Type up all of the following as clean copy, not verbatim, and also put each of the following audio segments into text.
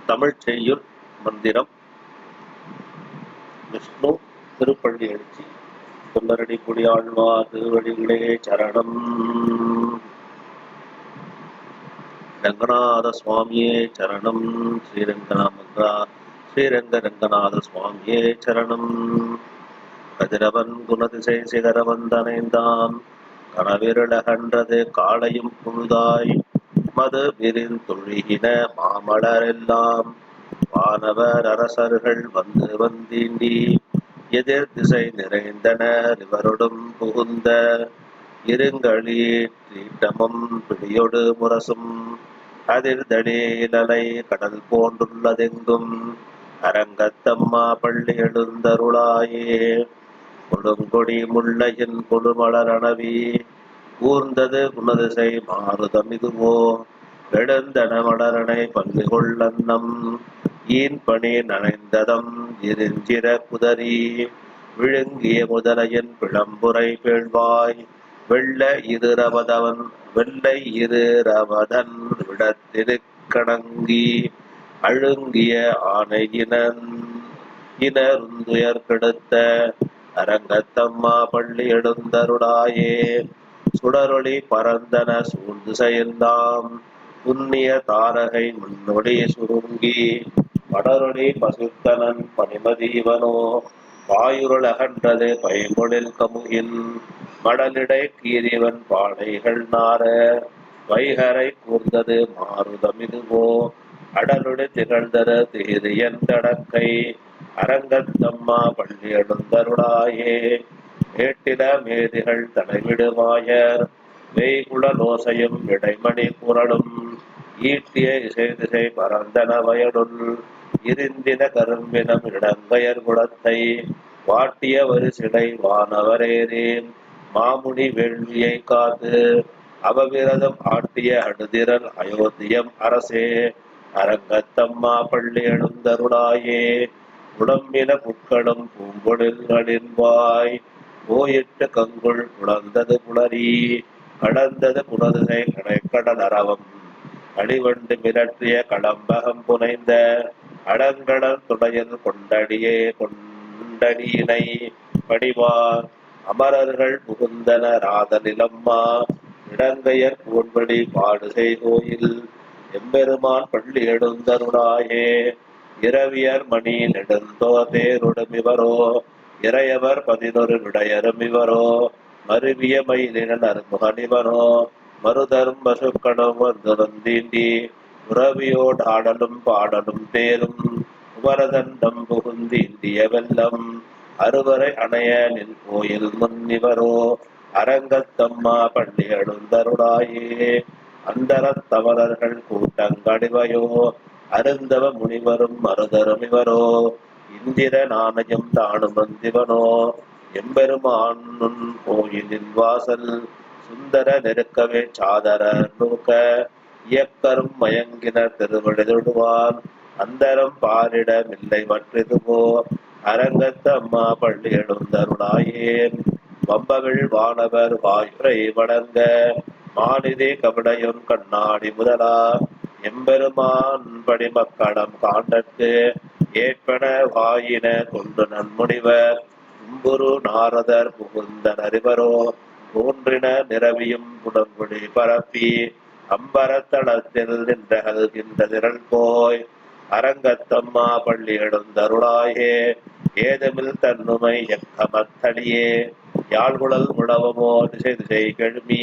தமிழ் செய்யுள் மந்திரம். விஷ்ணு திருப்பள்ளி எழுச்சி. சொல்லரடி குடியாழ்வார் திருவடிகளே சரணம். ரங்கநாத சுவாமியே சரணம். ஸ்ரீரங்க ரங்கநாத சுவாமியே சரணம். கதிரவன் குணதிசை சிகரவந்தனைந்தான் கனவிருளகன்றது காளையும் புழுதாய் மது விரிந்தொழுகின மாமலரெல்லாம் வானவர் அரசர்கள் வந்து வந்தீண்டி எதிர் திசை நிறைந்தனர் இவருடன் புகுந்த இருங்களீட்டமும் பிடியொடு முரசும் அதிர்தடிலலை கடல் போன்றுள்ளதெங்கும் அரங்கத்தம்மா பள்ளி எழுந்தருளாயே. கொடுங்கொடி முள்ளையின் கொடுமலரணவி கூர்ந்தது குணதிசை மாறுதம் இதுவோ எழுந்தன மலரணை பள்ளி கொள்ளன்னம் ஈன் பணி நனைந்ததம் இருஞ்சிற குதறி விழுங்கிய முதலையின் பிளம்புரை பேழ்வாய் வெள்ளை இருரவதன் விடத்திருக்கணங்கி அழுங்கிய ஆணையினருந்துயர் கெடுத்த அரங்கத்தம்மா பள்ளி எழுந்தருளாயே. சுடரொளி பரந்தன சூழ்திசையெல்லாம் புண்ணிய தாரகை முன்னொளி சுருங்கி படரொளி பசுத்தனன் பனிமதீவனோ வாயுருளகன்றது பைம்பொழில் கமுகின் மடலிடை கீரிவன் பாடைகள் நார வைகரை கூர்ந்தது மாறுதமிதுவோ அடலுடு திகழ்ந்தது தீரியன் தடக்கை அரங்கத்தம்மா பள்ளி எழுந்தருளாயே. மேட்டில மேதிகள் தலைவிடுவாயர் வெய்குழலோசையும் இடைமணி குரலும் ஈட்டிய இசைதிசை பரந்தன வயலுள் இருந்தின கரும்பினம் இடங்கயர் குளத்தை வாட்டிய வரிசிடை வானவரேரேன் மாமுனி வேள்வியை காத்து அவவிரதம் ஆட்டிய அடுதிரல் அயோத்தியம் அரசே அரங்கத்தம்மா பள்ளி எழுந்தருளாயே. உடம்பின புட்களும் பூம்பொழில்களின் வாய் போயிட்டு கங்குள் புலர்ந்தது புலரி கடந்தது புனதிசை கடைக்கடல் அரவம் அடிவண்டு மிரற்றிய களம்பகம் புனைந்த அடங்கடல் துடையல் கொண்டடியினை படிவார் அமரர்கள் புகுந்தன ராதனிலம்மா இடங்கையர் பூன்படி பாடுசை கோயில் எம்பெருமான் பள்ளி எழுந்தருளாயே. இரவியர் மணி நெடுந்தோ தேருடமிவரோ இறையவர் 11 விடையரும் இவரோ மருவிய மயிலினன் அருமுகனிவனோ மருதரும் பசுக்களும் வந்து வந்தீண்டி உறவியோடு ஆடலும் பாடலும் தேரும் உபரதண்டம் புகுந்தீண்டிய வெள்ளம் அறுவரை அணைய நின் கோயில் முன்னிவரோ அரங்கத்தம்மா பள்ளி எழுந்தருளாயே. அந்தரத்தவரர்கள் கூட்டங்கடிவையோ அருந்தவ முனிவரும் மருதரும் இவரோ இந்திர நாணயம் தானும் வந்திவனோ எம்பெருமான் கோயிலின் வாசல் சுந்தர நெருக்கவே சாதர நூக்க இயக்கரும் மயங்கினர் திருவடிதொடுவான் அந்தரம் பாரிட மில்லை மற்றிதுவோ அரங்கத்தம்மா பள்ளி எழுந்தருளாயேன். வம்பவிழ் வானவர் வாயுரை வணங்க மாநிதி கவிடையும் கண்ணாடி முதலா எம்பெருமான் படிமக்களம் காண்டற்கு ஏற்பன வாயின கொண்டு நன்முனிவர் தும்புரு நாரதர் புகுந்தனர் இவரோ தோன்றின நிரவியும் புடங்குடி பரப்பி அம்பரத்தளத்தில் நின்றகல்கின்ற திரள் போய் அரங்கத்தம்மா பள்ளி எழுந்தருளாயே. ஏதமில் தன்னுமை எக்கமத்தடியே யாழ்குழல் முழவமோ திசை திசை கெழுமி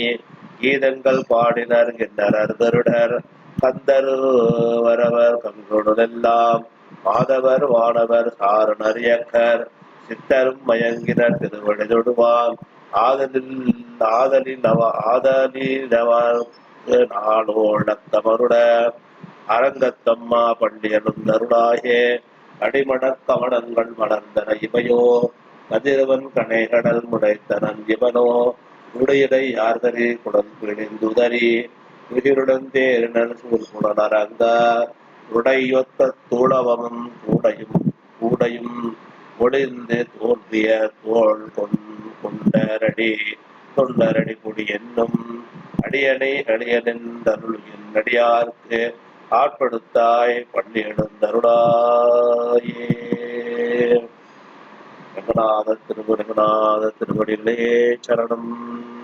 கீதங்கள் பாடினர் கிண்ணரர் கருடர் கந்தருவரவர் கங்குடெல்லாம் மாதவர் வானவர் சாரணர் இயக்கர் சித்தரும் மயங்கினர் திருவடிதொடுவான் நாளோழத்தமருட அரங்கத்தம்மா பள்ளி எழுந்தருளாயே. அடிமடக் கவனங்கள் மலர்ந்தன இவையோ கதிரவன் கணைகடல் முடைத்தனன் இவனோ உடையிடை யார்கரி குடல் பிணிந்துதறி உயிருடன் தேரினர் சூழ்குணரங்க உடையொத்த தூளவமும் கூடையும் ஒளிந்து தோன்றிய தோள் தொண்டரடி பொடி என்னும் அடியனை அடியனின் அருளின் அடியார்க்கு ஆட்படுத்தாய் பண்ணி எழுந்தருளாயே. ரங்கநாத திருவடிகளே சரணம்.